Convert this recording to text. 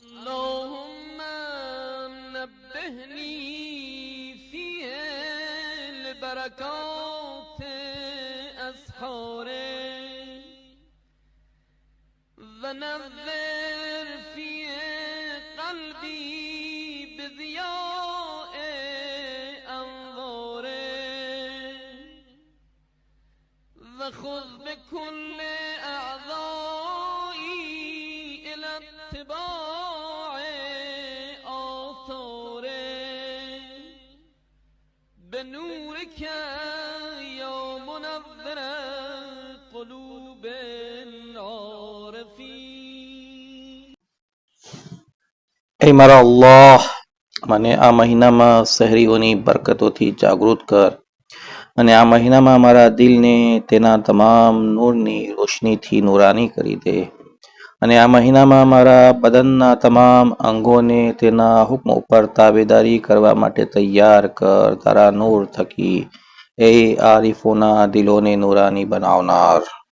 اللهم نبهني فيه لبركات أسحاره ونذر فيه قلبي بضياء أنواره وخذ بكل أعضائي إلى اتباع آثاره بنورك يا منور قلوب العارفين. એ મારા અલ્લાહ, મને આ મહિનામાં સહરીઓની બરકતોથી જાગૃત કર અને આ મહિનામાં મારા દિલને તેના તમામ નૂરની રોશનીથી નૂરાની કરી દે અને આ મહિનામાં મારા બદનના તમામ અંગોને તેના હુક્મ ઉપર તાબેદારી કરવા માટે તૈયાર કર. તારા નૂર થકી એ આરીફોના દિલોને નૂરાની બનાવનાર.